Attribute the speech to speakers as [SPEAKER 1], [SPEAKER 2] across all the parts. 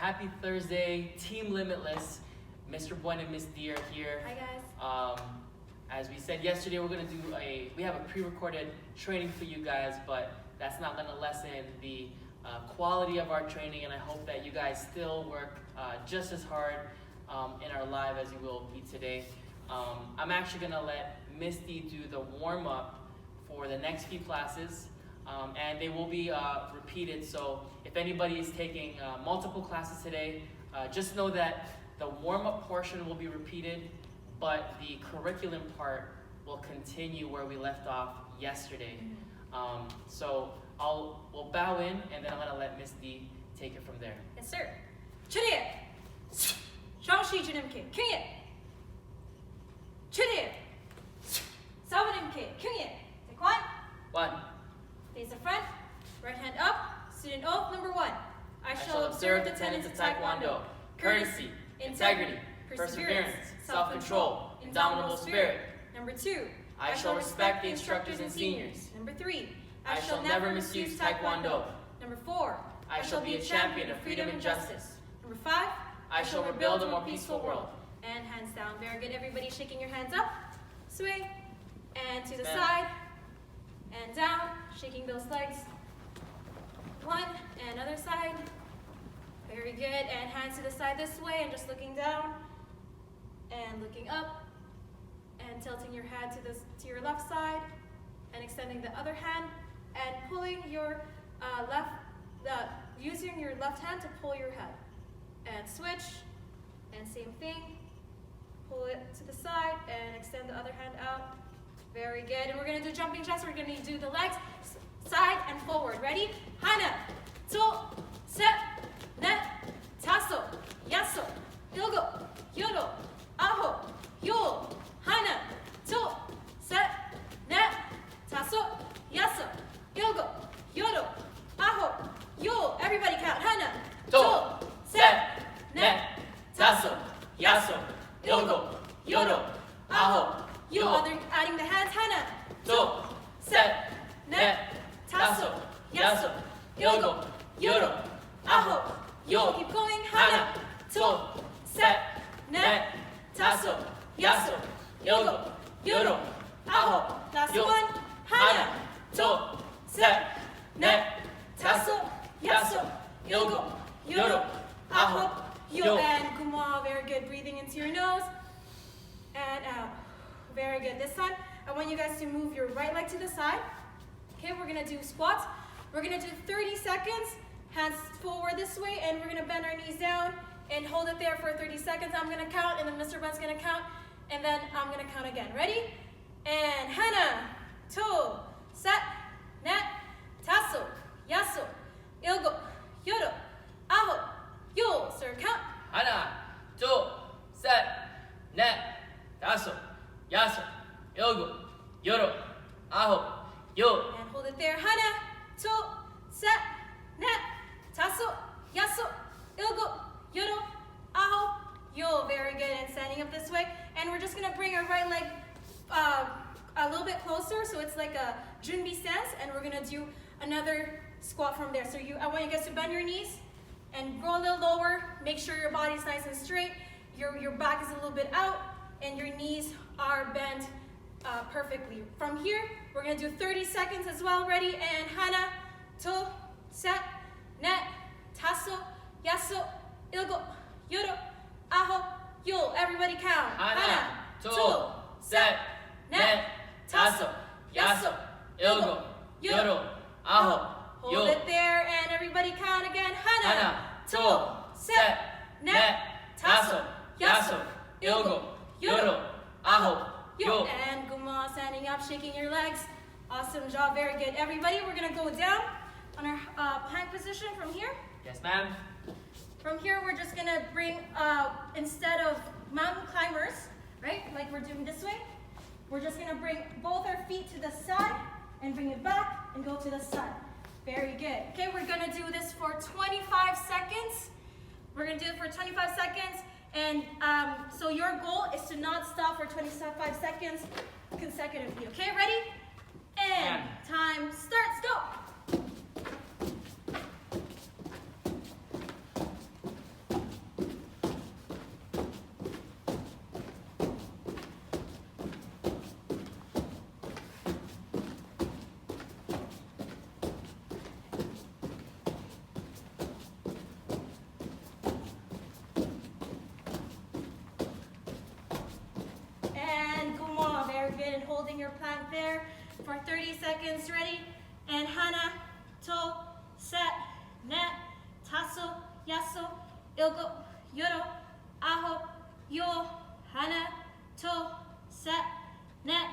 [SPEAKER 1] Happy Thursday, Team Limitless. Mr. Buen and Miss D are here.
[SPEAKER 2] Hi guys.
[SPEAKER 1] As we said yesterday, we have a pre-recorded training for you guys, but that's not gonna lessen the quality of our training, and I hope that you guys still work just as hard in our live as you will be today. I'm actually gonna let Misty do the warm-up for the next few classes, and they will be repeated. So if anybody is taking multiple classes today, just know that the warm-up portion will be repeated, but the curriculum part will continue where we left off yesterday. So we'll bow in, and then I'm gonna let Misty take it from there.
[SPEAKER 2] Yes, sir. Chudie. Shangshi Junimke. Kyungye. Chudie. Sawanimke. Kyungye. Take one.
[SPEAKER 1] One.
[SPEAKER 2] Face the front. Right hand up. Student oath number 1. I shall observe the tenets of Taekwondo. Courtesy, integrity, perseverance, self-control, indomitable spirit. Number 2.
[SPEAKER 1] I shall respect the instructors and seniors.
[SPEAKER 2] Number 3.
[SPEAKER 1] I shall never misuse Taekwondo.
[SPEAKER 2] Number 4.
[SPEAKER 1] I shall be a champion of freedom and justice.
[SPEAKER 2] Number 5.
[SPEAKER 1] I shall rebuild a more peaceful world.
[SPEAKER 2] And hands down. Very good. Everybody shaking your hands up. Sway. And to the side. And down. Shaking those legs. 1. And other side. Very good. And hands to the side this way. And just looking down. And looking up. And tilting your head to your left side. And extending the other hand. And pulling your using your left hand to pull your head. And switch. And same thing. Pull it to the side and extend the other hand out. Very good. And we're going to do jumping jacks. We're going to do the legs side and forward. Ready? Hana, to, set, net, tasso, yasso, ilgo, yodo, aho, yo, hana, to, set, net, tasso, yasso, ilgo, yodo, aho, yo. Everybody count. Hana,
[SPEAKER 1] To, set, net, tasso, yasso, ilgo, yodo, aho,
[SPEAKER 2] yo. Adding the hands. Hana,
[SPEAKER 1] To, set, net, tasso, yasso, ilgo, yodo, aho, yo.
[SPEAKER 2] Keep going. Hana,
[SPEAKER 1] To, set, net, tasso, yasso, ilgo, yodo, aho,
[SPEAKER 2] Last
[SPEAKER 1] yo.
[SPEAKER 2] one. Hana,
[SPEAKER 1] To, set, net, tasso, yasso, ilgo, yodo, aho, yo.
[SPEAKER 2] And Guma. Very good. Breathing into your nose and out. Very good. This time, I want you guys to move your right leg to the side. Okay, we're gonna do squats. We're gonna do 30 seconds. Hands forward this way, and we're gonna bend our knees down and hold it there for 30 seconds. I'm gonna count, and then Mr. Ben's gonna count, and then I'm gonna count again. Ready? And hana, to, set, net, tasso, yasso, ilgo, yodo, aho, yo. Sir, count.
[SPEAKER 1] 하나, 둘, 셋, 넷, 다섯, 여섯, 일곱, 여덟, 아홉, 요.
[SPEAKER 2] And hold it there. Hana, to, set, net, tasso, yasso, ilgo, yodo, aho, yo. Very good. And standing up this way. And we're just going to bring our right leg a little bit closer. So it's like a junbi stance. And we're going to do another squat from there. So I want you guys to bend your knees and go a little lower. Make sure your body's nice and straight. Your back is a little bit out. And your knees are bent perfectly. From here, we're going to do 30 seconds as well. Ready? And hana, to, set, net, tasso, yasso, ilgo, yodo, aho, yo. Everybody count.
[SPEAKER 1] 하나, 둘, 셋, 넷, 다섯, 여섯, 일곱, 여덟, 아홉,
[SPEAKER 2] Hold
[SPEAKER 1] 요.
[SPEAKER 2] it there, and everybody count again. Hana,
[SPEAKER 1] 하나, 둘, 셋, 넷, 다섯, 여섯, 일곱, 여덟, 아홉,
[SPEAKER 2] yo.
[SPEAKER 1] 요.
[SPEAKER 2] And Guma, standing up, shaking your legs. Awesome job, very good. Everybody, we're gonna go down on our plank position from here.
[SPEAKER 1] Yes, ma'am.
[SPEAKER 2] From here, we're just gonna bring, instead of mountain climbers, right, like we're doing this way, we're just gonna bring both our feet to the side and bring it back and go to the side. Very good. Okay, we're gonna do this for 25 seconds. We're gonna do it for 25 seconds. And so your goal is to not stop for 25 seconds consecutively. Okay, ready? And time starts, go. your plank there for 30 seconds. Ready? And hana, to, set, net, taso, yaso, ilgo, yoro, aho, yo, hana, to, set, net,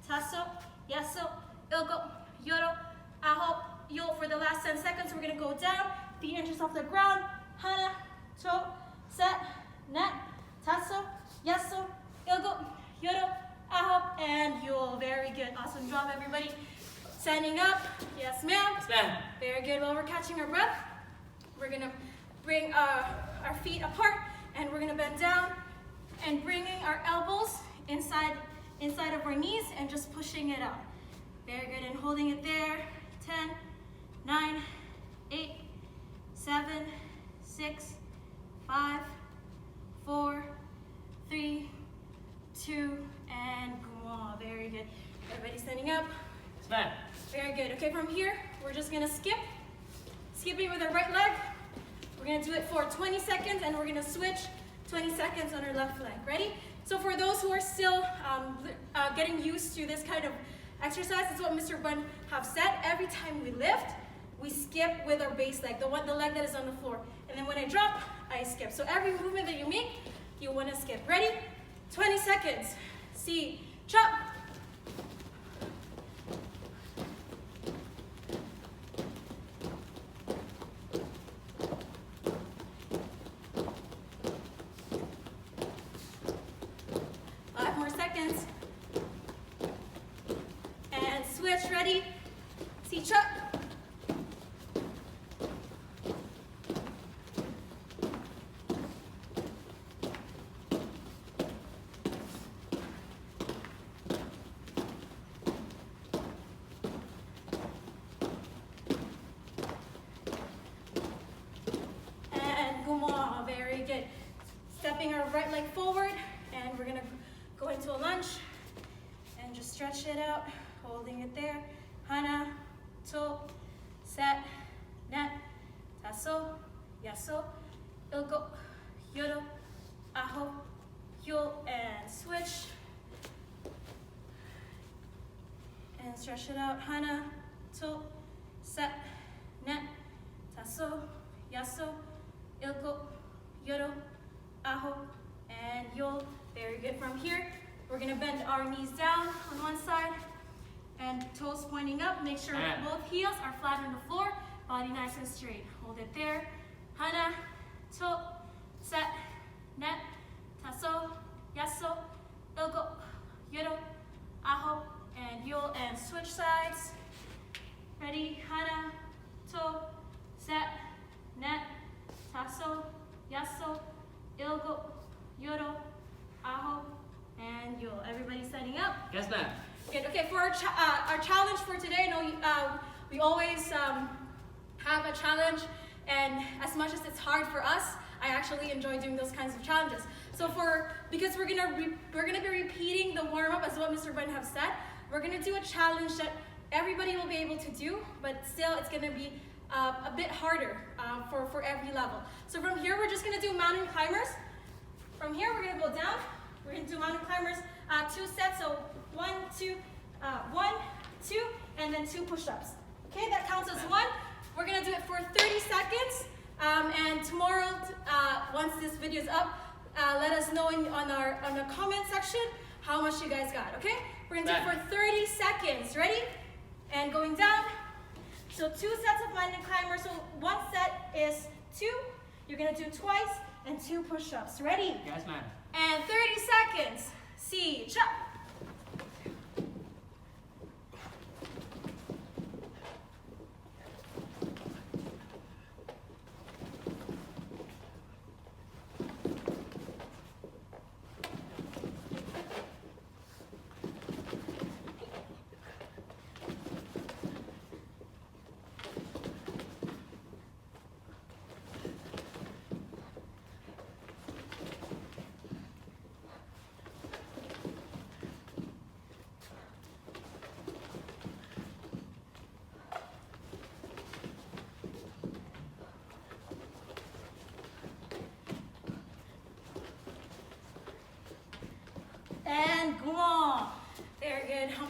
[SPEAKER 2] taso, yaso, ilgo, yoro, aho, yo. For the last 10 seconds, we're gonna go down, feet inches off the ground, hana, to, set, net, taso, yaso, ilgo, yoro, aho, and yo. Very good. Awesome job, everybody. Standing up. Yes, ma'am.
[SPEAKER 1] Yes, ma'am.
[SPEAKER 2] Very good. While we're catching our breath, we're gonna bring our feet apart, and we're gonna bend down and bringing our elbows inside of our knees and just pushing it out. Very good. And holding it there. 10, 9, 8, 7, 6, 5, 4, 3, 2, and come on. Very good. Everybody standing up.
[SPEAKER 1] Yes, ma'am.
[SPEAKER 2] Very good. Okay, from here, we're just gonna skipping with our right leg. We're gonna do it for 20 seconds, and we're gonna switch 20 seconds on our left leg. Ready? So for those who are still getting used to this kind of exercise, this is what Mr. Bun have said. Every time we lift, we skip with our base leg, the leg that is on the floor. And then when I drop, I skip. So every movement that you make, you wanna skip. Ready? 20 seconds. See, chop. And switch, ready? See, chop. And come on, very good. Stepping our right leg forward, and we're gonna go into a lunge. And just stretch it out, holding it there. Hana, to, set, net, taso, yaso, ilgo, yoro, aho, yo, and switch. And stretch it out. Hana, to, set, net, taso, yaso, ilgo, yoro, aho, and yo. Very good. From here, we're gonna bend our knees down on one side and toes pointing up. Make sure both heels are flat on the floor, body nice and straight. Hold it there. Hana, to, set, net, taso, yaso, ilgo, yoro, aho, and yo, and switch sides. Ready? Hana, to, set, net, taso, yaso, ilgo, yoro, aho, and yo. Everybody standing up?
[SPEAKER 1] Yes, ma'am.
[SPEAKER 2] Good. Okay, for our challenge for today, I know we always have a challenge, and as much as it's hard for us, I actually enjoy doing those kinds of challenges. So because we're gonna be repeating the warm up as what Mr. Bun have said, we're gonna do a challenge that everybody will be able to do, but still it's gonna be a bit harder for every level. So from here, we're just gonna do mountain climbers. From here, we're gonna go down. We're gonna do mountain climbers, 2 sets. So 1, 2, 1, 2, and then 2 push-ups. Okay, that counts as 1. We're gonna do it for 30 seconds. And tomorrow, once this video is up, let us know on the comment section how much you guys got. Okay, we're gonna do it for 30 seconds. Ready? And going down. So 2 sets of mountain climbers. So 1 set is 2. You're gonna do twice and 2 push-ups. Ready?
[SPEAKER 1] Yes, ma'am.
[SPEAKER 2] And 30 seconds. See, chop.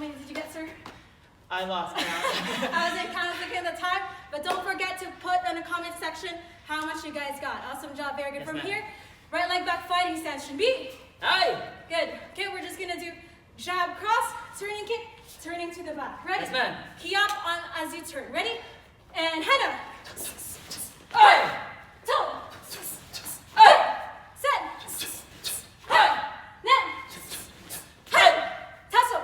[SPEAKER 2] many did you get, sir?
[SPEAKER 1] I lost count.
[SPEAKER 2] I wasn't kind of looking at the time, but don't forget to put in the comment section how much you guys got. Awesome job, very good.
[SPEAKER 1] Yes,
[SPEAKER 2] From
[SPEAKER 1] ma'am.
[SPEAKER 2] here, right leg back fighting stance should be.
[SPEAKER 1] Hey!
[SPEAKER 2] Good. Okay, we're just gonna do jab, cross, turning kick, turning to the back. Ready?
[SPEAKER 1] Yes, ma'am.
[SPEAKER 2] Key up on as you turn. Ready? And head up.
[SPEAKER 1] Hey!
[SPEAKER 2] Toe.
[SPEAKER 1] Hey!
[SPEAKER 2] Set.
[SPEAKER 1] Hey!
[SPEAKER 2] Net.
[SPEAKER 1] Hey!
[SPEAKER 2] Tassel.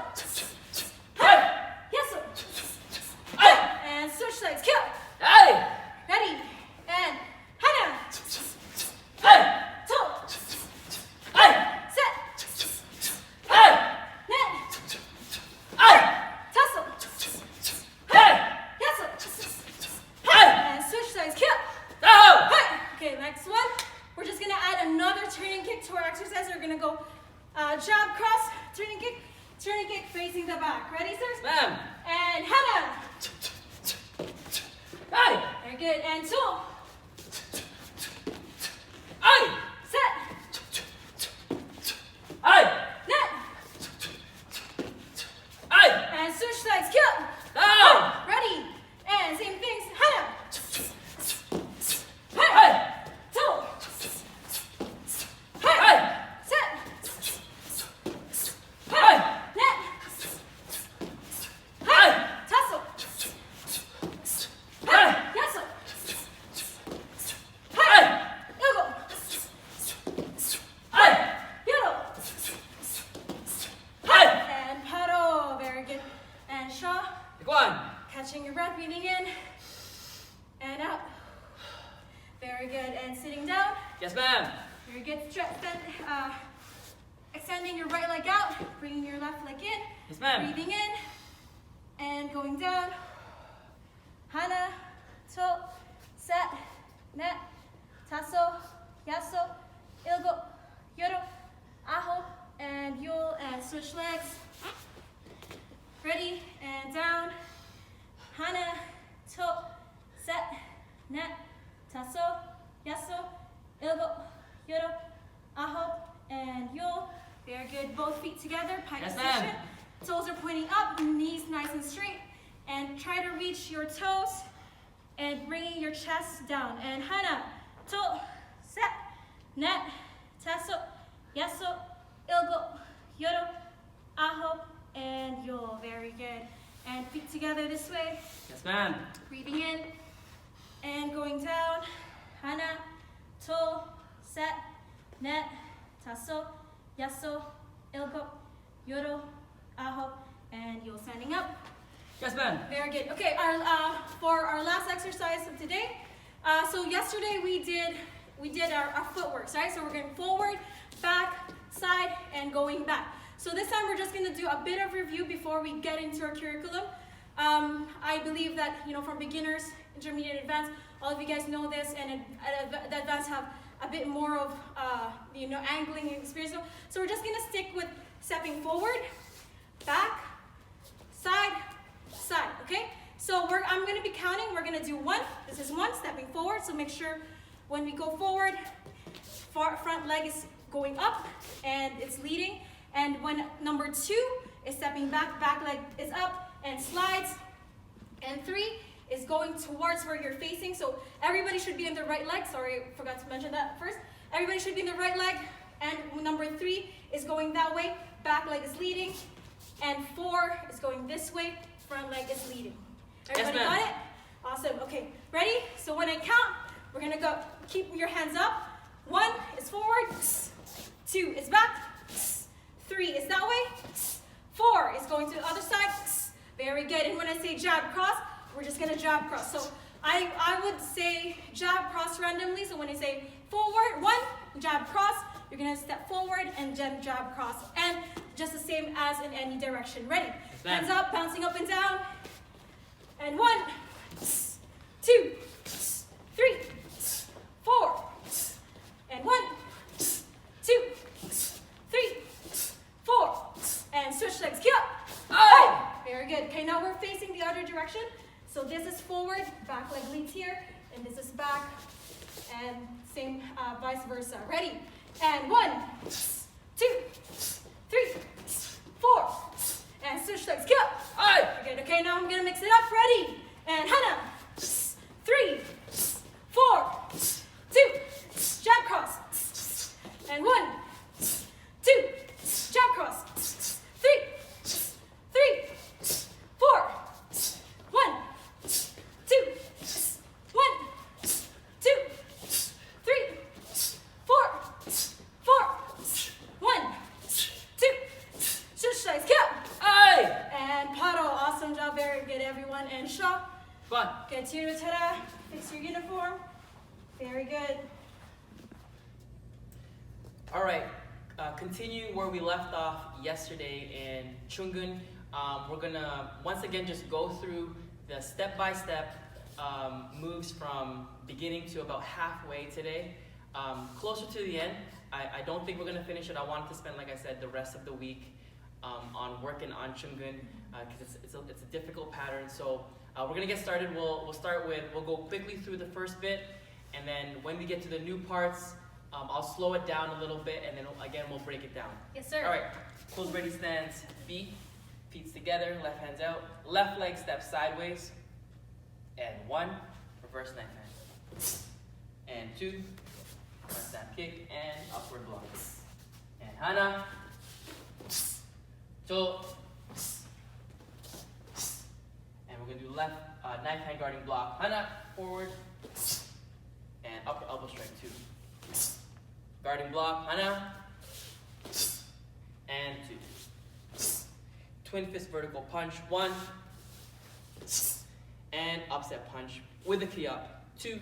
[SPEAKER 1] Hey!
[SPEAKER 2] Yeso.
[SPEAKER 1] Hey!
[SPEAKER 2] And switch sides. Kill.
[SPEAKER 1] Hey!
[SPEAKER 2] Ready? And head up.
[SPEAKER 1] Hey!
[SPEAKER 2] Toe.
[SPEAKER 1] Hey!
[SPEAKER 2] Set.
[SPEAKER 1] Hey!
[SPEAKER 2] Net.
[SPEAKER 1] Hey!
[SPEAKER 2] Tassel.
[SPEAKER 1] Hey!
[SPEAKER 2] Yeso.
[SPEAKER 1] Hey!
[SPEAKER 2] And switch sides. Kill.
[SPEAKER 1] No!
[SPEAKER 2] Hey. Okay, next one. We're just gonna add another turning kick to our exercise. We're gonna go jab, cross, turning kick facing the back. Ready, sirs?
[SPEAKER 1] Ma'am.
[SPEAKER 2] And head up.
[SPEAKER 1] Hey!
[SPEAKER 2] Very good. And two.
[SPEAKER 1] Hey!
[SPEAKER 2] Set.
[SPEAKER 1] Hey!
[SPEAKER 2] Net.
[SPEAKER 1] Hey!
[SPEAKER 2] And switch sides. Kill.
[SPEAKER 1] No!
[SPEAKER 2] Ready. And same things. Head up.
[SPEAKER 1] Hey!
[SPEAKER 2] Two.
[SPEAKER 1] Hey!
[SPEAKER 2] Set.
[SPEAKER 1] Hey!
[SPEAKER 2] Net.
[SPEAKER 1] Hey!
[SPEAKER 2] Tassel.
[SPEAKER 1] Hey!
[SPEAKER 2] Yeso.
[SPEAKER 1] Hey!
[SPEAKER 2] Ilgo.
[SPEAKER 1] Hey!
[SPEAKER 2] Yoro.
[SPEAKER 1] Hey!
[SPEAKER 2] And paro. Very good. And shaw.
[SPEAKER 1] Go on.
[SPEAKER 2] Catching your breath, breathing in and out. Very good. And sitting down.
[SPEAKER 1] Yes, ma'am.
[SPEAKER 2] Very good. Extending your right leg out, bringing your left leg in.
[SPEAKER 1] Yes, ma'am.
[SPEAKER 2] Breathing in and going down. Hana, to, set, net, tasso, yaso, ilgo, yoro, aho, and yul, and switch legs. Ready, and down. Hana, to, set, net, tasso, yaso, ilgo, yoro, aho, and yul. Very good. Both feet together, pike
[SPEAKER 1] Yes,
[SPEAKER 2] position.
[SPEAKER 1] ma'am.
[SPEAKER 2] Toes are pointing up, knees nice and straight. And try to reach your toes and bringing your chest down. And hana, to, set, net, tasso, yaso, ilgo, yoro, aho, and yul. Very good. And feet together this way.
[SPEAKER 1] Yes, ma'am.
[SPEAKER 2] Breathing in and going down. Hana, to, set, net, tasso, yaso, ilgo, yoro, aho, and yul. Standing up.
[SPEAKER 1] Yes, ma'am.
[SPEAKER 2] Very good. Okay, for our last exercise of today. So yesterday we did our footwork, right? So we're going forward, back, side, and going back. So this time we're just going to do a bit of review before we get into our curriculum. I believe that, from beginners, intermediate, advanced, all of you guys know this, and the advanced have a bit more of, angling experience. So we're just going to stick with stepping forward, back, side, side, okay? So I'm going to be counting. We're going to do one. This is one, stepping forward. So make sure when we go forward, front leg is going up and it's leading. And when number 2 is stepping back, back leg is up and slides. And 3 is going towards where you're facing. So everybody should be in the right leg. Sorry, I forgot to mention that first. Everybody should be in the right leg. And number 3 is going that way. Back leg is leading. And 4 is going this way. Front leg is leading. Everybody got it? Awesome. Okay, ready? So when I count, we're gonna go. Keep your hands up. 1 is forward. 2 is back. 3 is that way. 4 is going to the other side. Very good. And when I say jab cross, we're just gonna jab cross. So I would say jab cross randomly. So when I say forward, 1, jab cross, you're gonna step forward and then jab cross. And just the same as in any direction. Ready? Hands up, bouncing up and down. And 1, 2, 3, 4. And 1, 2, 3, 4. And switch legs. Get up.
[SPEAKER 1] Oh!
[SPEAKER 2] Very good. Okay, now we're facing the other direction. So this is forward, back leg leads here, and this is back, and same vice versa. Ready? And 1, 2, 3, 4. And switch legs, go.
[SPEAKER 1] Aye.
[SPEAKER 2] Good, okay, now I'm gonna mix it up, ready? And hana, 3, 4, 2, jab cross. And 1, 2, jab cross. 3, 3, 4, 1, 2, 1, 2, 3, 4, 4, 1, 2, switch legs, go.
[SPEAKER 1] Aye.
[SPEAKER 2] And paddle, awesome job, very good everyone. And show,
[SPEAKER 1] Fun.
[SPEAKER 2] get to your tera, fix your uniform, very good.
[SPEAKER 1] All right, continue where we left off yesterday in Chungun. We're gonna once again just go through the step-by-step moves from beginning to about halfway today. Closer to the end, I don't think we're gonna finish it. I wanted to spend, like I said, the rest of the week on working on Chungun because it's a difficult pattern. So we're gonna get started. We'll go quickly through the first bit, and then when we get to the new parts, I'll slow it down a little bit, and then again we'll break it down.
[SPEAKER 2] Yes, sir.
[SPEAKER 1] All right, close ready stance, feet together, left hands out, left leg steps sideways, and 1, reverse knife hand, and 2, front stand kick, and upward block, and hana, to, and we're gonna do left knife hand guarding block, hana, forward, and upper elbow strike 2. Guarding block, hana, and 2. Twin fist vertical punch, 1, and upset punch with the key up, 2.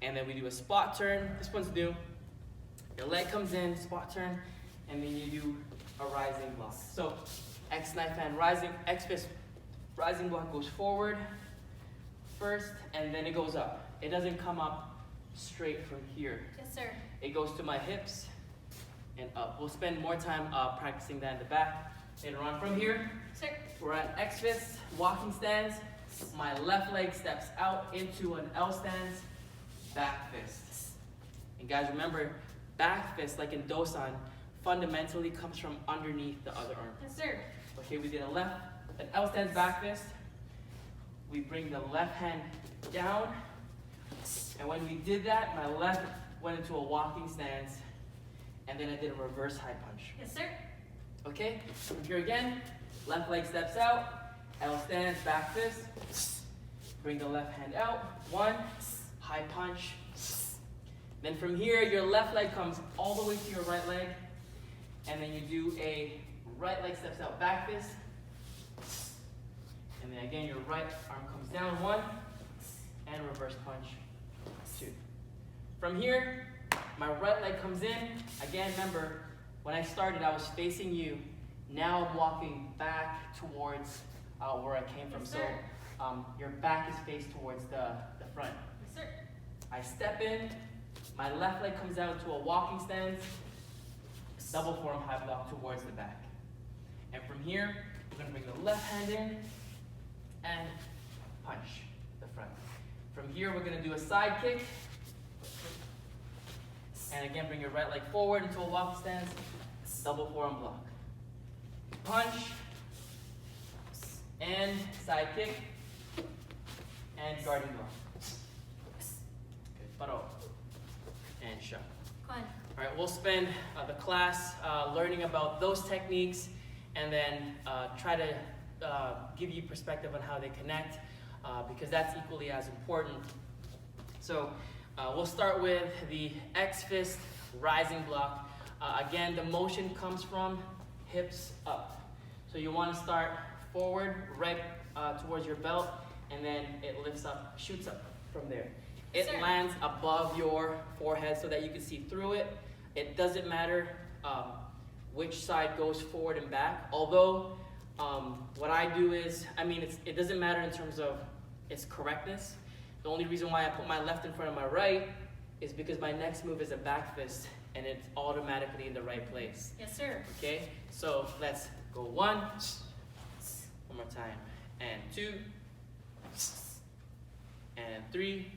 [SPEAKER 1] And then we do a spot turn. This one's new. Your leg comes in, spot turn, and then you do a rising block. So X knife hand rising, X fist rising block goes forward first, and then it goes up. It doesn't come up straight from here.
[SPEAKER 2] Yes, sir.
[SPEAKER 1] It goes to my hips and up. We'll spend more time practicing that in the back later on. From here,
[SPEAKER 2] Sir.
[SPEAKER 1] we're at X fist, walking stance. My left leg steps out into an L stance, back fist. And guys, remember, back fist, like in Dosan, fundamentally comes from underneath the other arm.
[SPEAKER 2] Yes, sir.
[SPEAKER 1] Okay, we did an L stance back fist. We bring the left hand down. And when we did that, my left went into a walking stance, and then I did a reverse high punch.
[SPEAKER 2] Yes, sir.
[SPEAKER 1] Okay, from here again, left leg steps out, L stance, back fist, bring the left hand out, 1, high punch. Then from here, your left leg comes all the way to your right leg, and then you do a right leg steps out, back fist, and then again, your right arm comes down, 1, and reverse punch, 2. From here, my right leg comes in. Again, remember, when I started, I was facing you. Now I'm walking back towards where I came from.
[SPEAKER 2] Yes,
[SPEAKER 1] So
[SPEAKER 2] sir.
[SPEAKER 1] your back is faced towards the front.
[SPEAKER 2] Yes, sir.
[SPEAKER 1] I step in, my left leg comes out into a walking stance, double form high block towards the back. And from here, we're gonna bring the left hand in and punch the front. From here, we're gonna do a side kick. And again, bring your right leg forward into a walking stance, double forearm block. Punch, and side kick, and guarding block. Good, paro, and shove.
[SPEAKER 2] Go on.
[SPEAKER 1] All right, we'll spend the class learning about those techniques, and then try to give you perspective on how they connect, because that's equally as important. So we'll start with the X fist rising block. Again, the motion comes from hips up. So you want to start forward, right towards your belt, and then it lifts up, shoots up from there. It
[SPEAKER 2] Sir.
[SPEAKER 1] lands above your forehead so that you can see through it. It doesn't matter which side goes forward and back. Although what I do is, it doesn't matter in terms of its correctness. The only reason why I put my left in front of my right is because my next move is a back fist, and it's automatically in the right place.
[SPEAKER 2] Yes, sir.
[SPEAKER 1] Okay, so let's go 1 more time, and 2, and 3,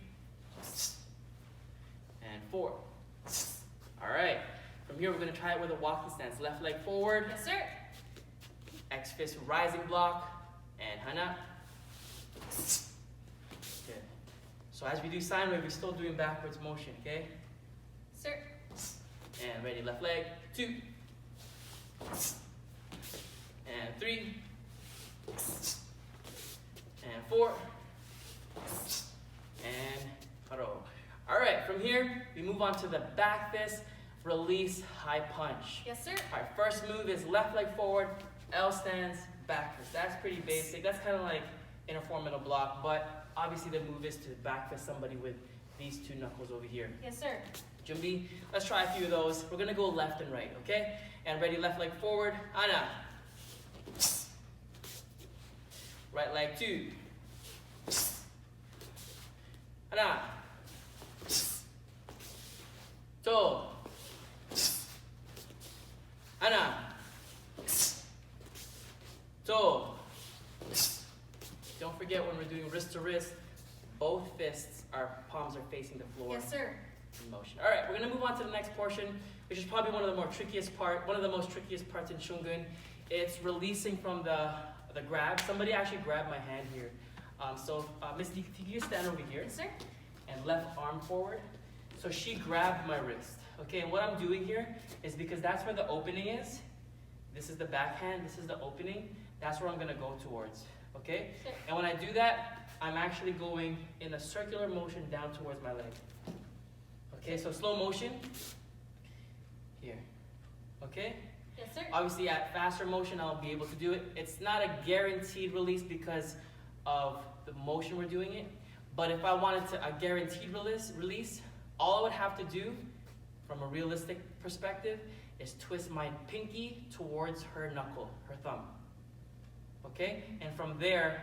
[SPEAKER 1] and 4. All right, from here we're gonna try it with a walking stance. Left leg forward,
[SPEAKER 2] Yes, sir.
[SPEAKER 1] X fist rising block, and hana. Good. So as we do sine wave, we're still doing backwards motion, okay?
[SPEAKER 2] Sir.
[SPEAKER 1] And ready, left leg, 2. And 3. And 4. And haro. All right, from here, we move on to the back fist, release, high punch.
[SPEAKER 2] Yes, sir.
[SPEAKER 1] All right, first move is left leg forward, L stands, back fist. That's pretty basic. That's kind of like in a formidable block, but obviously the move is to back fist somebody with these 2 knuckles over here.
[SPEAKER 2] Yes, sir.
[SPEAKER 1] Jumbi, let's try a few of those. We're gonna go left and right, okay? And ready, left leg forward, ana. Right leg 2. Ana. To. Ana. To. Don't forget when we're doing wrist to wrist, both fists, our palms are facing the floor.
[SPEAKER 2] Yes, sir.
[SPEAKER 1] In motion. All right, we're gonna move on to the next portion, which is probably one of the most trickiest parts in Shungun. It's releasing from the grab. Somebody actually grabbed my hand here. Miss D, can you stand over here?
[SPEAKER 2] Yes, sir.
[SPEAKER 1] And left arm forward. So she grabbed my wrist. Okay, and what I'm doing here is because that's where the opening is. This is the backhand, this is the opening. That's where I'm gonna go towards, okay?
[SPEAKER 2] Sure.
[SPEAKER 1] And when I do that, I'm actually going in a circular motion down towards my leg. Okay, so slow motion, here, okay?
[SPEAKER 2] Yes, sir.
[SPEAKER 1] Obviously at faster motion, I'll be able to do it. It's not a guaranteed release because of the motion we're doing it, but if I wanted a guaranteed release, all I would have to do from a realistic perspective is twist my pinky towards her knuckle, her thumb. Okay? And from there,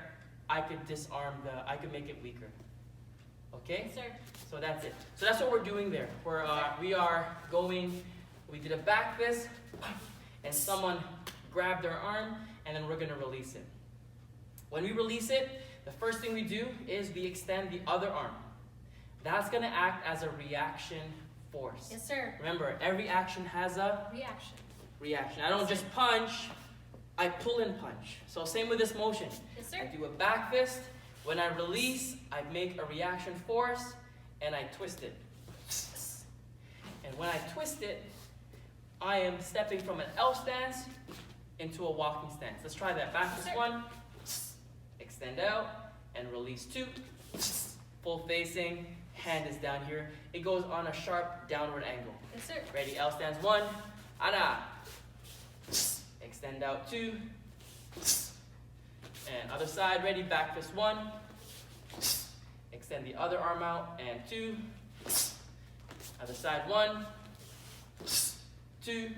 [SPEAKER 1] I could I could make it weaker. Okay?
[SPEAKER 2] Yes, sir.
[SPEAKER 1] So that's it. So that's what we're doing there. We did a back fist, and someone grabbed their arm, and then we're gonna release it. When we release it, the first thing we do is we extend the other arm. That's gonna act as a reaction force.
[SPEAKER 2] Yes, sir.
[SPEAKER 1] Remember, every action has a reaction. I don't just punch, I pull and punch. So same with this motion.
[SPEAKER 2] Yes, sir.
[SPEAKER 1] I do a back fist. When I release, I make a reaction force, and I twist it. And when I twist it, I am stepping from an L stance into a walking stance. Let's try that. Back fist 1, extend out, and release 2. Full facing, hand is down here. It goes on a sharp downward angle.
[SPEAKER 2] Yes, sir.
[SPEAKER 1] Ready, L stance 1, ana. Extend out 2. And other side, ready, back fist 1. Extend the other arm out, and 2. Other side, 1, 2,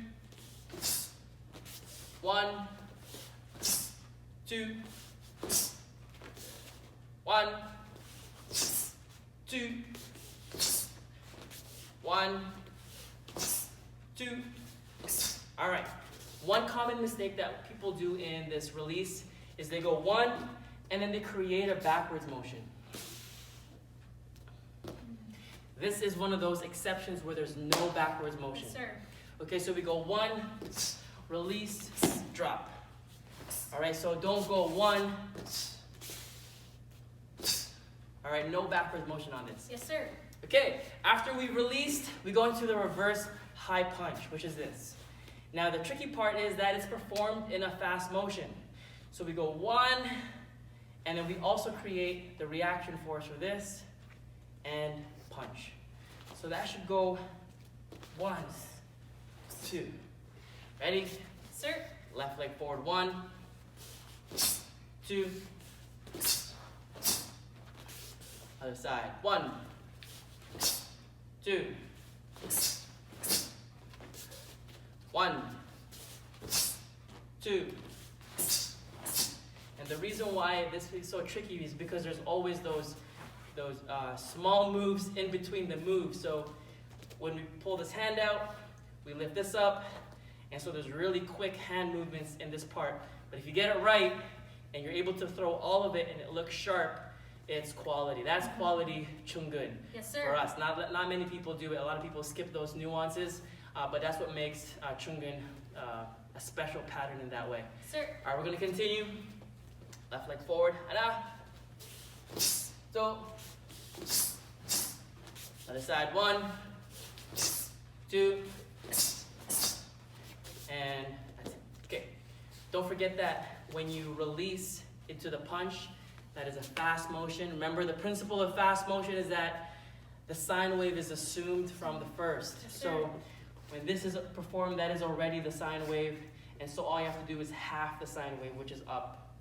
[SPEAKER 1] 1, 2, 1, 2, 1, 2. All right. One common mistake that people do in this release is they go 1 and then they create a backwards motion. This is one of those exceptions where there's no backwards motion.
[SPEAKER 2] Yes, sir.
[SPEAKER 1] Okay, so we go 1, release, drop. All right, so don't go 1. All right, no backwards motion on this.
[SPEAKER 2] Yes, sir.
[SPEAKER 1] Okay, after we've released, we go into the reverse high punch, which is this. Now the tricky part is that it's performed in a fast motion. So we go 1, and then we also create the reaction force for this, and punch. So that should go 1, 2. Ready?
[SPEAKER 2] Sir.
[SPEAKER 1] Left leg forward, 1, 2. Other side, 1, 2. 1, 2. And the reason why this is so tricky is because there's always those small moves in between the moves. So when we pull this hand out, we lift this up, and so there's really quick hand movements in this part. But if you get it right, and you're able to throw all of it and it looks sharp, it's quality. That's quality Chungun.
[SPEAKER 2] Yes, sir.
[SPEAKER 1] For us. Not many people do it. A lot of people skip those nuances, but that's what makes Chungun a special pattern in that way.
[SPEAKER 2] Sir.
[SPEAKER 1] All right, we're gonna continue. Left leg forward, ana. So, other side, 1, 2, and that's it. Okay, don't forget that when you release into the punch, that is a fast motion. Remember, the principle of fast motion is that the sine wave is assumed from the first.
[SPEAKER 2] Yes, sir.
[SPEAKER 1] So when this is performed, that is already the sine wave, and so all you have to do is half the sine wave, which is up.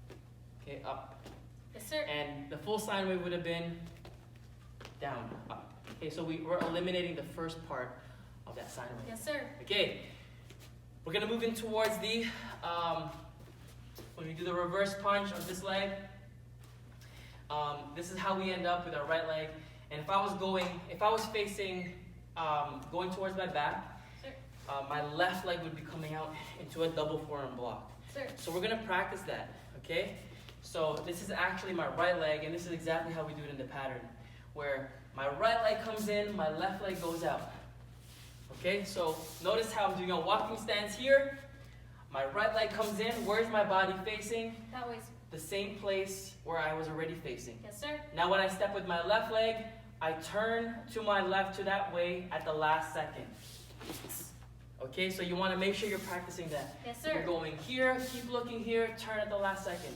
[SPEAKER 1] Okay, up.
[SPEAKER 2] Yes, sir.
[SPEAKER 1] And the full sine wave would have been down, up. Okay, so we're eliminating the first part of that sine wave.
[SPEAKER 2] Yes, sir.
[SPEAKER 1] Okay, we're gonna move in towards the, when we do the reverse punch of this leg, this is how we end up with our right leg. And if I was facing, going towards my back,
[SPEAKER 2] Sir.
[SPEAKER 1] my left leg would be coming out into a double forearm block.
[SPEAKER 2] Sir.
[SPEAKER 1] So we're gonna practice that, okay? So this is actually my right leg, and this is exactly how we do it in the pattern, where my right leg comes in, my left leg goes out. Okay, so notice how I'm doing a walking stance here. My right leg comes in, where's my body facing?
[SPEAKER 2] That way.
[SPEAKER 1] The same place where I was already facing.
[SPEAKER 2] Yes, sir.
[SPEAKER 1] Now when I step with my left leg, I turn to my left to that way at the last second. Okay, so you want to make sure you're practicing that.
[SPEAKER 2] Yes, sir.
[SPEAKER 1] You're going here, keep looking here, turn at the last second.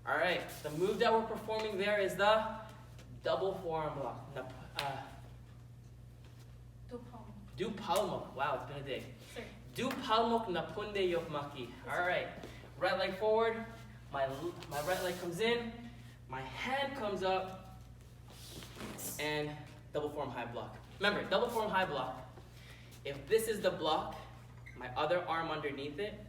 [SPEAKER 1] All right, the move that we're performing there is the double forearm block. Du palmok. Wow, it's been a day.
[SPEAKER 2] Sir.
[SPEAKER 1] Du palmok na punde yokmaki. All right, right leg forward. My right leg comes in. My hand comes up. And double forearm high block. Remember, double forearm high block. If this is the block, my other arm underneath it,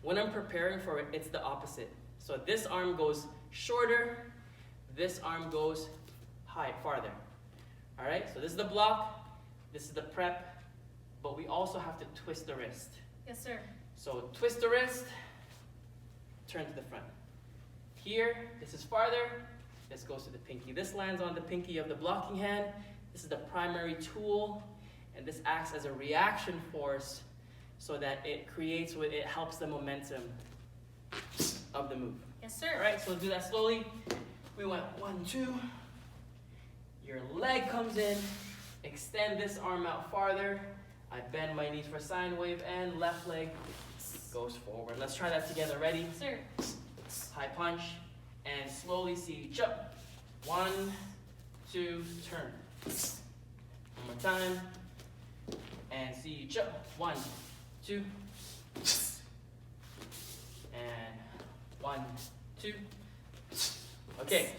[SPEAKER 1] when I'm preparing for it, it's the opposite. So this arm goes shorter, this arm goes farther. All right, so this is the block, this is the prep, but we also have to twist the wrist.
[SPEAKER 2] Yes, sir.
[SPEAKER 1] So twist the wrist, turn to the front. Here, this is farther, this goes to the pinky. This lands on the pinky of the blocking hand. This is the primary tool, and this acts as a reaction force so that it helps the momentum of the move.
[SPEAKER 2] Yes, sir.
[SPEAKER 1] All right, so let's do that slowly. We went 1, 2. Your leg comes in, extend this arm out farther. I bend my knees for sine wave, and left leg goes forward. Let's try that together. Ready?
[SPEAKER 2] Sir.
[SPEAKER 1] High punch, and slowly see each up. 1, 2, turn. One more time, and see each up. 1, 2, and 1, 2. Okay,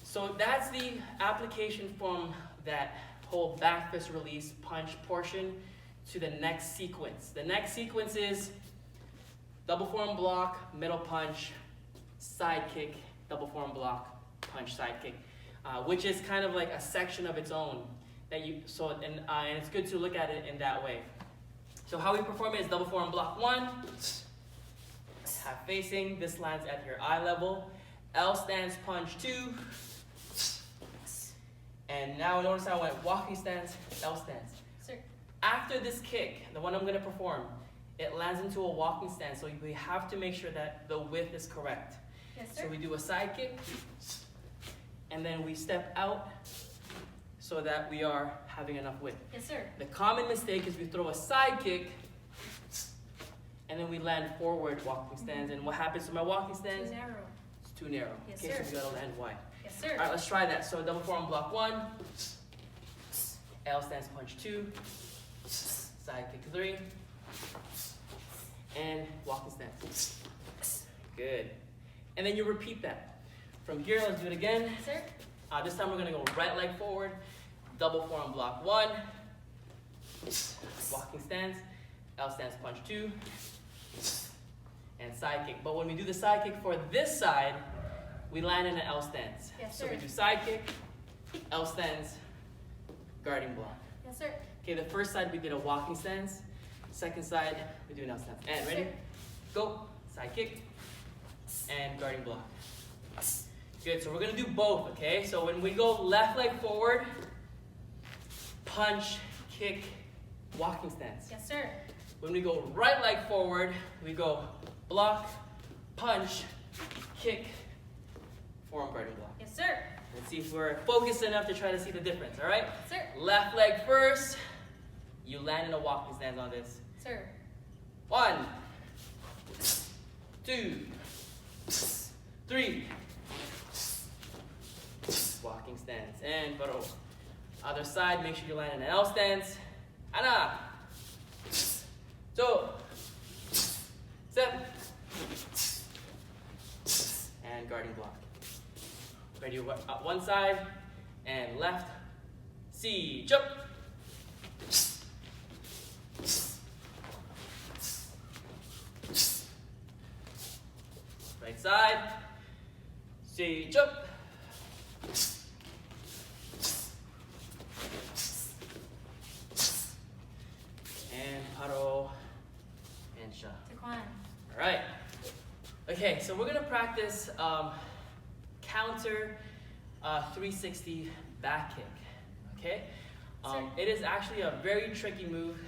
[SPEAKER 1] so that's the application from that whole back fist release punch portion to the next sequence. The next sequence is double forearm block, middle punch, side kick, double forearm block, punch, side kick, which is kind of like a section of its own. And it's good to look at it in that way. So how we perform it is double forearm block 1, half facing, this lands at your eye level. L stance punch 2, and now notice how I went walking stance, L stance.
[SPEAKER 2] Sir.
[SPEAKER 1] After this kick, the one I'm going to perform, it lands into a walking stance, so we have to make sure that the width is correct.
[SPEAKER 2] Yes, sir.
[SPEAKER 1] So we do a side kick, and then we step out so that we are having enough width.
[SPEAKER 2] Yes, sir.
[SPEAKER 1] The common mistake is we throw a side kick, and then we land forward walking stance. And what happens to my walking stance?
[SPEAKER 2] Too narrow.
[SPEAKER 1] It's too narrow.
[SPEAKER 2] Yes,
[SPEAKER 1] Okay,
[SPEAKER 2] sir.
[SPEAKER 1] so we gotta land wide.
[SPEAKER 2] Yes, sir.
[SPEAKER 1] All right, let's try that. So double forearm block 1, L stance punch 2, side kick 3, and walking stance. Good. And then you repeat that. From here, let's do it again.
[SPEAKER 2] Yes, sir.
[SPEAKER 1] This time we're gonna go right leg forward, double forearm block 1, walking stance, L stance punch 2, and side kick. But when we do the side kick for this side, we land in an L stance.
[SPEAKER 2] Yes,
[SPEAKER 1] so
[SPEAKER 2] sir.
[SPEAKER 1] we do side kick, L stance, guarding block.
[SPEAKER 2] Yes, sir.
[SPEAKER 1] Okay, the first side we did a walking stance. Second side, we do an L stance. And ready? Go, side kick, and guarding block. Good, so we're gonna do both, okay? So when we go left leg forward, punch, kick, walking stance.
[SPEAKER 2] Yes, sir.
[SPEAKER 1] when we go right leg forward, we go block, punch, kick, forearm guarding block.
[SPEAKER 2] Yes, sir.
[SPEAKER 1] Let's see if we're focused enough to try to see the difference, all right?
[SPEAKER 2] Sir.
[SPEAKER 1] Left leg first. You land in a walking stance on this.
[SPEAKER 2] Sir.
[SPEAKER 1] 1, 2, 3. Walking stance. And paro. Other side, make sure you land in an L stance. Ana. 2, 7. And guarding block. Ready, up one side and left. C, jump. Right side. C, jump. And paro and sha.
[SPEAKER 2] Taekwondo.
[SPEAKER 1] All right. Okay, so we're gonna practice counter 360 back kick. Okay. It is actually a very tricky move.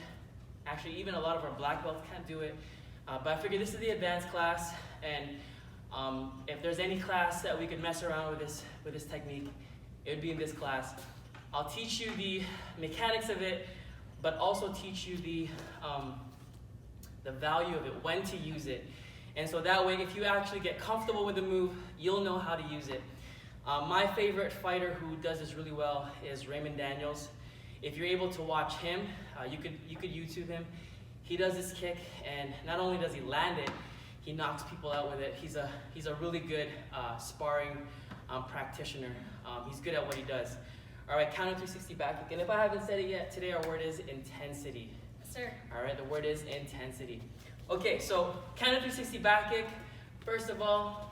[SPEAKER 1] Actually, even a lot of our black belts can't do it. But I figured this is the advanced class, and if there's any class that we could mess around with this technique, it would be in this class. I'll teach you the mechanics of it, but also teach you the value of it, when to use it. And so that way, if you actually get comfortable with the move, you'll know how to use it. My favorite fighter who does this really well is Raymond Daniels. If you're able to watch him, you could YouTube him. He does this kick, and not only does he land it, he knocks people out with it. He's a really good sparring practitioner. He's good at what he does. All right, counter 360 back kick. And if I haven't said it yet, today our word is intensity.
[SPEAKER 2] Yes, sir.
[SPEAKER 1] All right, the word is intensity. Okay, so counter 360 back kick. First of all,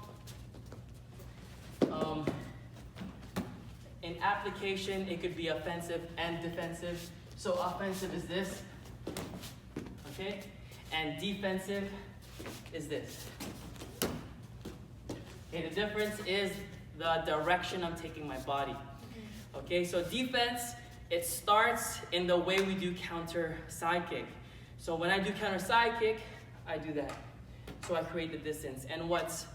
[SPEAKER 1] in application, it could be offensive and defensive. So offensive is this, okay? And defensive is this. Okay, the difference is the direction I'm taking my body. Okay, so defense, it starts in the way we do counter side kick. So when I do counter side kick, I do that. So I create the distance. And what's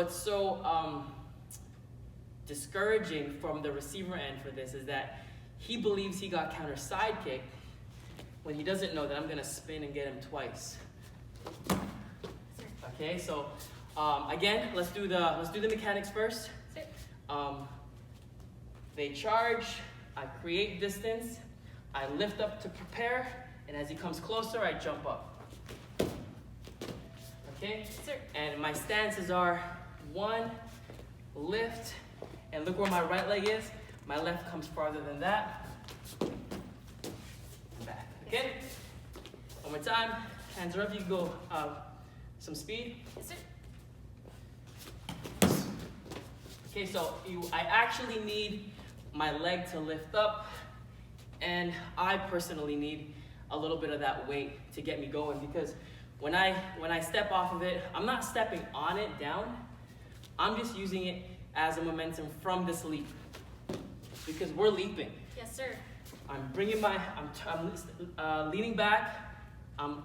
[SPEAKER 1] so discouraging from the receiver end for this is that he believes he got counter side kick when he doesn't know that I'm gonna spin and get him twice. Okay, so again, let's do the mechanics first. They charge, I create distance, I lift up to prepare, and as he comes closer, I jump up. Okay?
[SPEAKER 2] Sir.
[SPEAKER 1] And my stances are 1, lift, and look where my right leg is. My left comes farther than that. And back. Okay? One more time. Hands are up. You can go some speed.
[SPEAKER 2] Yes, sir.
[SPEAKER 1] Okay, so I actually need my leg to lift up, and I personally need a little bit of that weight to get me going, because when I step off of it, I'm not stepping on it down. I'm just using it as a momentum from this leap, because we're leaping.
[SPEAKER 2] Yes, sir.
[SPEAKER 1] I'm leaning back.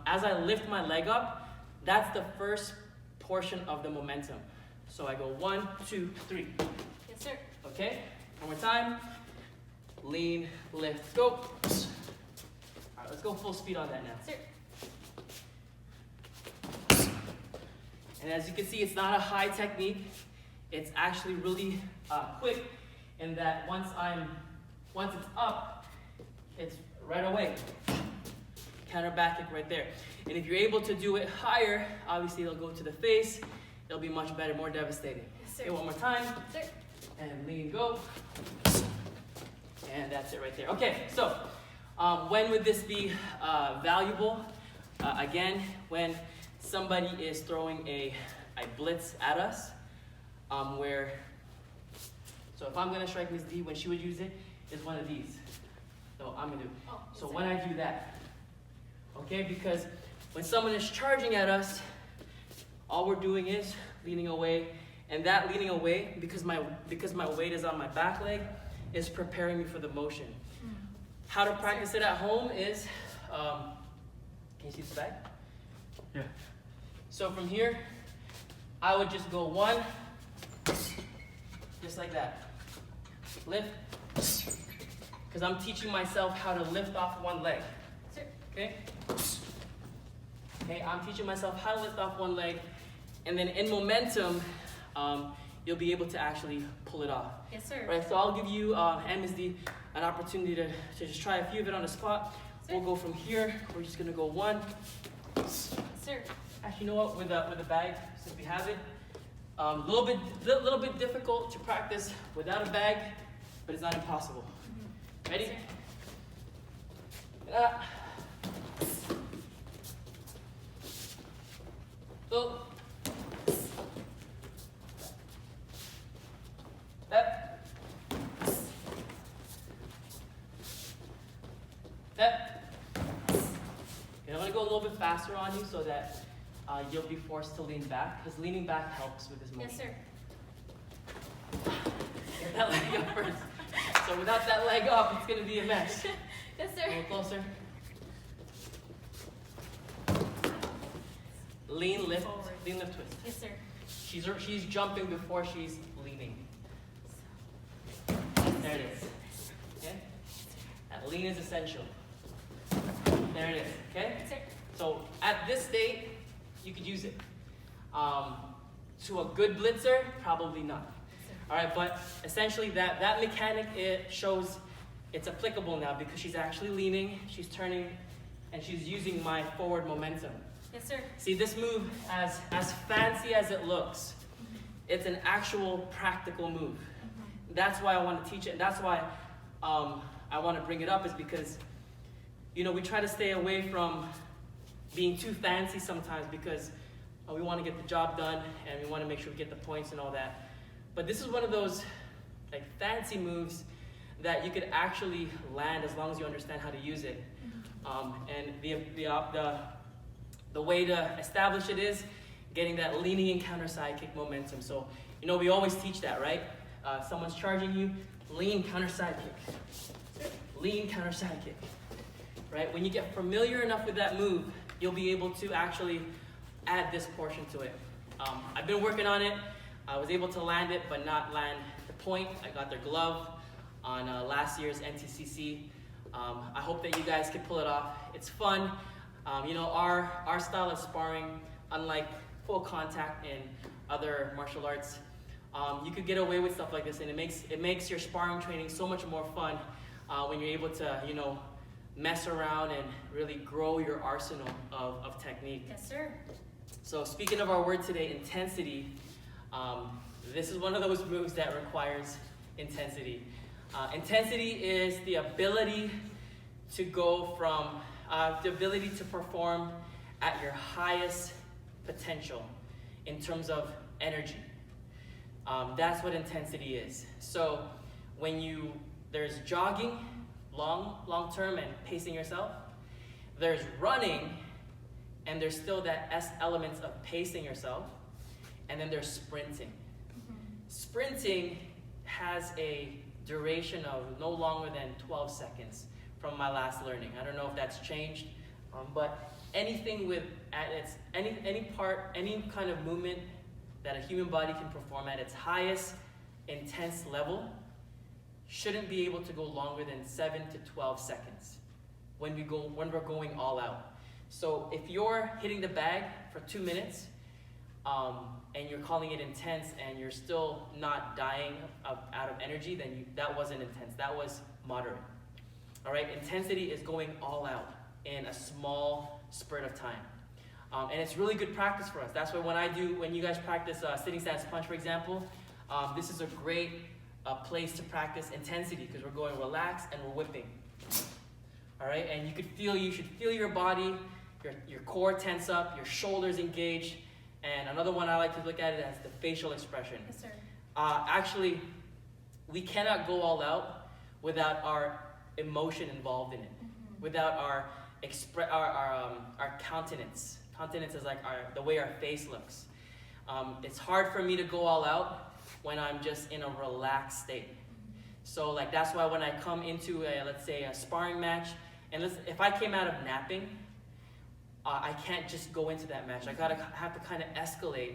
[SPEAKER 1] As I lift my leg up, that's the first portion of the momentum. So I go 1, 2, 3.
[SPEAKER 2] Yes, sir.
[SPEAKER 1] Okay? One more time. Lean, lift, go. All right, let's go full speed on that now.
[SPEAKER 2] Sir.
[SPEAKER 1] And as you can see, it's not a high technique. It's actually really quick in that once it's up, it's right away. Counter back kick right there. And if you're able to do it higher, obviously it'll go to the face. It'll be much better, more devastating.
[SPEAKER 2] Yes, sir.
[SPEAKER 1] Okay, one more time.
[SPEAKER 2] Sir.
[SPEAKER 1] And lean, go. And that's it right there. Okay, so when would this be valuable? Again, when somebody is throwing a blitz at us, so if I'm gonna strike Ms. D, when she would use it, is one of these. So I'm gonna do. So when I do that, okay, because when someone is charging at us, all we're doing is leaning away, and that leaning away, because my weight is on my back leg, is preparing me for the motion. How to practice it at home is, Can you see the bag?
[SPEAKER 3] Yeah.
[SPEAKER 1] So from here, I would just go 1, just like that. Lift, because I'm teaching myself how to lift off one leg.
[SPEAKER 2] Sir.
[SPEAKER 1] Okay? Okay, I'm teaching myself how to lift off one leg, and then in momentum, you'll be able to actually pull it off.
[SPEAKER 2] Yes, sir.
[SPEAKER 1] Right, so I'll give you, MSD, an opportunity to just try a few of it on the spot.
[SPEAKER 2] Sir.
[SPEAKER 1] We'll go from here. We're just gonna go 1.
[SPEAKER 2] Yes, sir.
[SPEAKER 1] Actually, you know what? With the bag, since we have it, little bit difficult to practice without a bag, but it's not impossible. Ready? Go. That. That. Okay, I'm gonna go a little bit faster on you so that you'll be forced to lean back, because leaning back helps with this motion.
[SPEAKER 2] Yes, sir.
[SPEAKER 1] Get that leg up first. So without that leg up, it's gonna be a mess.
[SPEAKER 2] Yes,
[SPEAKER 1] A
[SPEAKER 2] sir.
[SPEAKER 1] little closer. Lean, lift,
[SPEAKER 2] Forward.
[SPEAKER 1] lean, lift, twist.
[SPEAKER 2] Yes, sir.
[SPEAKER 1] She's jumping before she's leaning. There it is. Okay? That lean is essential. There it is. Okay?
[SPEAKER 2] Yes, sir.
[SPEAKER 1] So at this state, you could use it. To a good blitzer, probably not.
[SPEAKER 2] Yes, sir.
[SPEAKER 1] All right, but essentially that mechanic, it shows it's applicable now because she's actually leaning, she's turning, and she's using my forward momentum.
[SPEAKER 2] Yes, sir.
[SPEAKER 1] See, this move, as fancy as it looks, it's an actual practical move. That's why I want to teach it. That's why I want to bring it up, is because, you know, we try to stay away from being too fancy sometimes because we want to get the job done and we want to make sure we get the points and all that. But this is one of those like fancy moves that you could actually land as long as you understand how to use it. And the way to establish it is getting that leaning and counter side kick momentum. So, you know, we always teach that, right? Someone's charging you, lean, counter side kick. Lean, counter side kick. Right? When you get familiar enough with that move, you'll be able to actually add this portion to it. I've been working on it. I was able to land it, but not land the point. I got their glove on last year's NTCC. I hope that you guys can pull it off. It's fun. You know, our style of sparring, unlike full contact in other martial arts, you could get away with stuff like this, and it makes your sparring training so much more fun when you're able to, you know, mess around and really grow your arsenal of technique.
[SPEAKER 2] Yes, sir.
[SPEAKER 1] So speaking of our word today, intensity, this is one of those moves that requires intensity. Intensity is the ability to go from, the ability to perform at your highest potential in terms of energy. That's what intensity is. So when there's jogging, long term, and pacing yourself. There's running, and there's still that elements of pacing yourself. And then there's sprinting. Sprinting has a duration of no longer than 12 seconds from my last learning. I don't know if that's changed, but anything with any kind of movement that a human body can perform at its highest intense level shouldn't be able to go longer than 7 to 12 seconds when we're going all out. So if you're hitting the bag for 2 minutes and you're calling it intense and you're still not dying out of energy, then that wasn't intense. That was moderate. All right, intensity is going all out in a small spurt of time. And it's really good practice for us. That's why when you guys practice sitting stance punch, for example, this is a great place to practice intensity because we're going relaxed and we're whipping. All right, and you should feel your body, your core tense up, your shoulders engage. And another one I like to look at it as the facial expression.
[SPEAKER 2] Yes, sir.
[SPEAKER 1] Actually, we cannot go all out without our emotion involved in it, without our countenance. Countenance is like the way our face looks. It's hard for me to go all out when I'm just in a relaxed state. So like that's why when I come into let's say a sparring match, and if I came out of napping, I can't just go into that match. Have to kind of escalate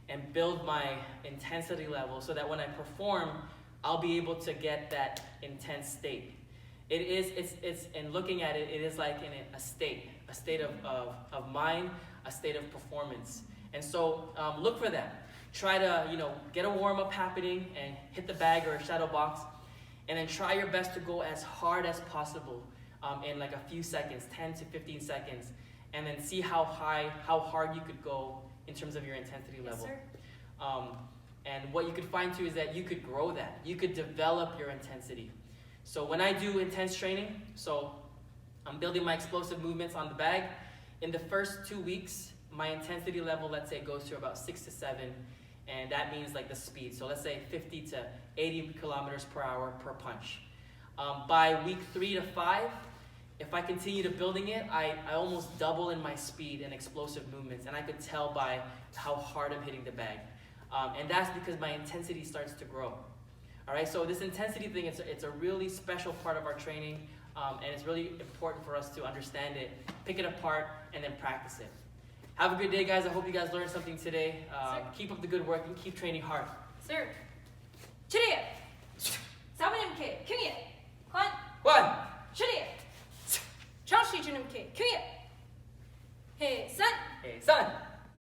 [SPEAKER 1] and build my intensity level so that when I perform, I'll be able to get that intense state. It's in looking at it, it is like in a state of mind, a state of performance. And so look for that. Try to, get a warm-up happening and hit the bag or a shadow box, and then try your best to go as hard as possible in like a few seconds, 10 to 15 seconds, and then see how hard you could go in terms of your intensity level.
[SPEAKER 2] Yes, sir.
[SPEAKER 1] And what you could find too is that you could grow that. You could develop your intensity. So when I do intense training, so I'm building my explosive movements on the bag, in the first 2 weeks, my intensity level, let's say, goes to about 6 to 7, and that means like the speed. So let's say 50 to 80 kilometers per hour per punch. By week 3 to 5, if I continue to building it, I almost double in my speed and explosive movements, and I could tell by how hard I'm hitting the bag. And that's because my intensity starts to grow. All right, so this intensity thing, it's a really special part of our training, and it's really important for us to understand it, pick it apart, and then practice it. Have a good day, guys. I hope you guys learned something today. Keep up the good work and keep training hard.
[SPEAKER 2] Sir. Chiriya. 사부님께 경의해.
[SPEAKER 1] One.
[SPEAKER 2] chiriya. 정시 주님께 경의해. 해산.
[SPEAKER 1] Hey, son.